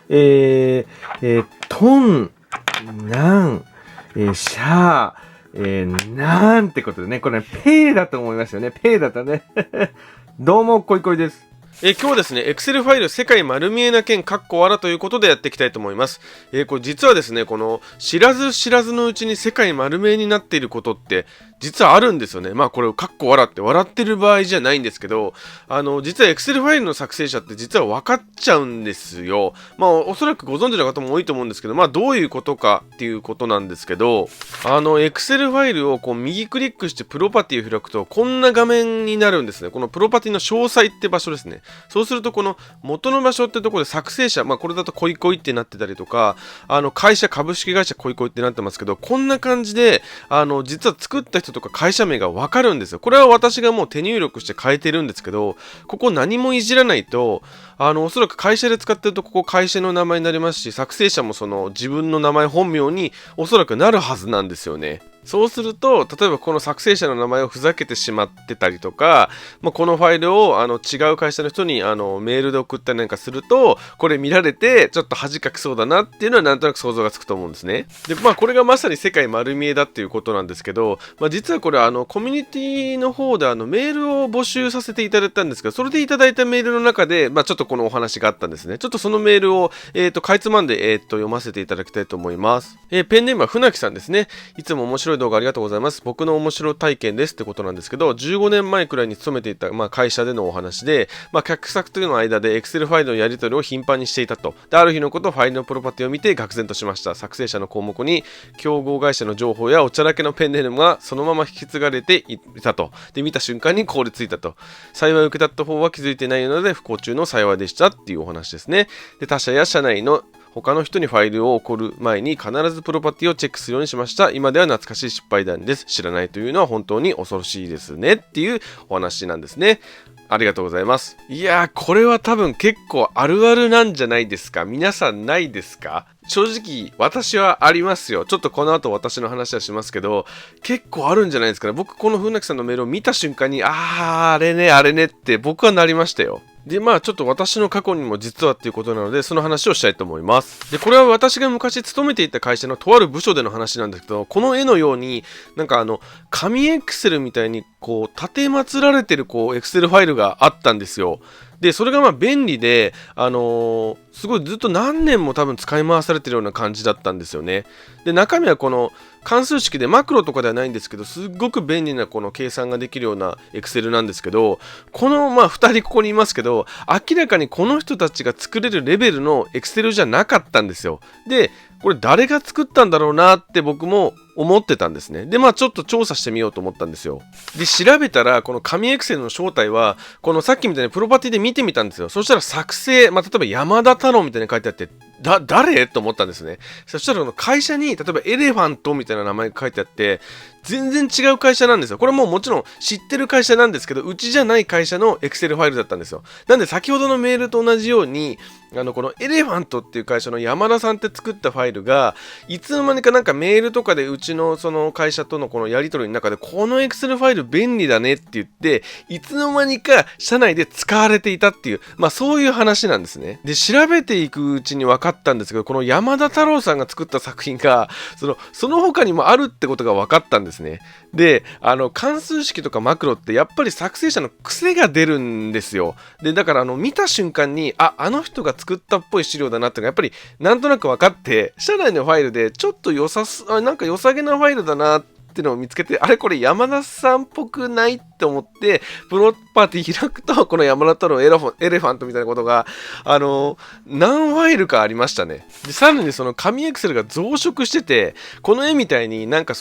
トン、ナン、シャなんてことでね、これね、ペーだと思いますよね。ペーだったね。どうも、こいこいです。今日はですね、Excel ファイル世界丸見えな件カッコ笑ということでやっていきたいと思います。これ実はですね、この知らず知らずのうちに世界丸見えになっていることって実はあるんですよね。まあこれをカッコ笑って笑ってる場合じゃないんですけど、実は Excel ファイルの作成者って実は分かっちゃうんですよ。まあおそらくご存知の方も多いと思うんですけど、まあどういうことかっていうことなんですけど、Excel ファイルをこう右クリックしてプロパティを開くとこんな画面になるんですね。このプロパティの詳細って場所ですね。そうするとこの元の場所ってところで作成者、まあこれだとコイコイってなってたりとか、会社、株式会社コイコイってなってますけど、こんな感じで、実は作った人とか会社名がわかるんですよ。これは私がもう手入力して変えてるんですけど、ここ何もいじらないと、おそらく会社で使ってるとここ会社の名前になりますし、作成者もその自分の名前本名におそらくなるはずなんですよね。そうすると、例えばこの作成者の名前をふざけてしまってたりとか、まあ、このファイルを違う会社の人にメールで送ったりなんかすると、これ見られてちょっと恥かきそうだなっていうのはなんとなく想像がつくと思うんですね。で、まあこれがまさに世界丸見えだっていうことなんですけど、まあ、実はこれコミュニティの方でメールを募集させていただいたんですけど、それでいただいたメールの中で、まあ、ちょっとこのお話があったんですね。ちょっとそのメールを、かいつまんで、読ませていただきたいと思います。ペンネームは船木さんですね。いつも面白い動画ありがとうございます。僕の面白体験ですってことなんですけど、15年前くらいに勤めていた、まあ、会社でのお話で、まあ、客先との間で Excel ファイルのやり取りを頻繁にしていたと。で、ある日のことファイルのプロパティを見て愕然としました。作成者の項目に競合会社の情報やおちゃらけのペンネームがそのまま引き継がれていたと。で、見た瞬間に凍りついたと。幸い受け取った方は気づいていないので不幸中の幸いでしたっていうお話ですね。で、他社や社内の他の人にファイルを送る前に必ずプロパティをチェックするようにしました。今では懐かしい失敗談です。知らないというのは本当に恐ろしいですねっていうお話なんですね。ありがとうございます。いやー、これは多分結構あるあるなんじゃないですか。皆さんないですか？正直私はありますよ。ちょっとこの後私の話はしますけど、結構あるんじゃないですかね。僕この船木さんのメールを見た瞬間にあれねって僕はなりましたよ。で、まあちょっと私の過去にも実はっていうことなので、その話をしたいと思います。で、これは私が昔勤めていた会社のとある部署での話なんですけど、この絵のように、なんか紙エクセルみたいにこう、立てまつられてるこう、エクセルファイルがあったんですよ。で、それがまあ便利で、すごいずっと何年も多分使い回されてるような感じだったんですよね。で、中身はこの関数式でマクロとかではないんですけど、すっごく便利なこの計算ができるような Excel なんですけど、このまあ2人ここにいますけど、明らかにこの人たちが作れるレベルの Excel じゃなかったんですよ。で、これ誰が作ったんだろうなって僕も思ってたんですね。で、まあちょっと調査してみようと思ったんですよ。で、調べたら、この紙エクセルの正体は、このさっきみたいにプロパティで見てみたんですよ。そしたら作成、まあ例えば山田太郎みたいに書いてあって、誰と思ったんですね。そしたらこの会社に、例えばエレファントみたいな名前が書いてあって、全然違う会社なんですよ。これももちろん知ってる会社なんですけど、うちじゃない会社の Excel ファイルだったんですよ。なんで先ほどのメールと同じように、このエレファントっていう会社の山田さんって作ったファイルが、いつの間にかなんかメールとかでうちのその会社とのこのやり取りの中で、この Excel ファイル便利だねって言って、いつの間にか社内で使われていたっていう、まあそういう話なんですね。で、調べていくうちに分かったんですけど、この山田太郎さんが作った作品が、その他にもあるってことが分かったんですね。で、関数式とかマクロってやっぱり作成者の癖が出るんですよ。で、だから見た瞬間に、あの人が作ったっぽい資料だなっていうのがやっぱりなんとなく分かって、社内のファイルでちょっとなんか良さげなファイルだなっていうのを見つけて、あれこれ山田さんっぽくないって思って、プロパティ開くと、この山田太郎エレファントみたいなことが、何ファイルかありましたね。で、さらにその紙エクセルが増殖してて、この絵みたいになんか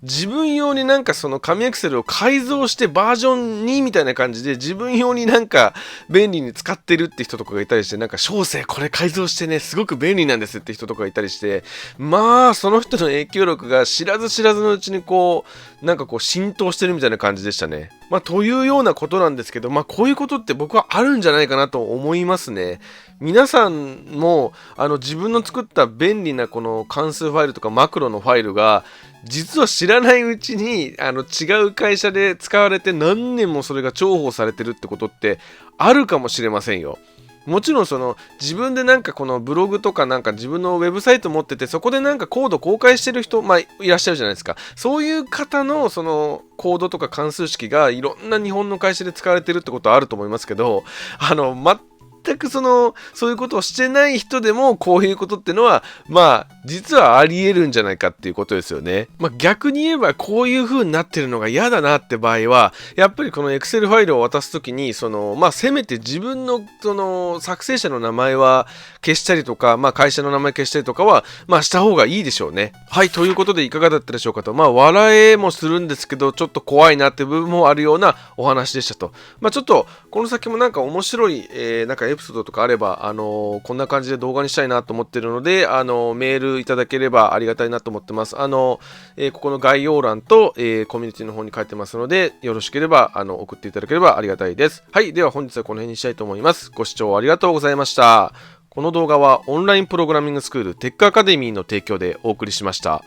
自分用になんかその紙エクセルを改造してバージョン2みたいな感じで自分用になんか便利に使ってるって人とかがいたりして、なんか小生これ改造してねすごく便利なんですって人とかがいたりして、まあその人の影響力が知らず知らずのうちにこうなんかこう浸透してるみたいな感じでしたね。まあというようなことなんですけど、まあこういうことって僕はあるんじゃないかなと思いますね。皆さんも自分の作った便利なこの関数ファイルとかマクロのファイルが実は知らないうちに違う会社で使われて何年もそれが重宝されてるってことってあるかもしれませんよ。もちろんその自分でなんかこのブログとかなんか自分のウェブサイト持ってて、そこでなんかコード公開してる人、いらっしゃるじゃないですか。そういう方のそのコードとか関数式がいろんな日本の会社で使われてるってことはあると思いますけど、全くそういうことをしてない人でもこういうことってのは実はあり得るんじゃないかっていうことですよね。逆に言えばこういう風になってるのが嫌だなって場合は、やっぱりこの Excel ファイルを渡すときにせめて自分の作成者の名前は消したりとか、会社の名前消したりとかはした方がいいでしょうね。はい、ということでいかがだったでしょうかと。笑えもするんですけど、ちょっと怖いなって部分もあるようなお話でしたと。ちょっとこの先もなんか面白い、なんかエピソードとかあれば、こんな感じで動画にしたいなと思ってるので、メールいただければありがたいなと思ってます。ここの概要欄と、コミュニティの方に書いてますので、よろしければ送っていただければありがたいです。はい、では本日はこの辺にしたいと思います。ご視聴ありがとうございました。この動画はオンラインプログラミングスクールテックアカデミーの提供でお送りしました。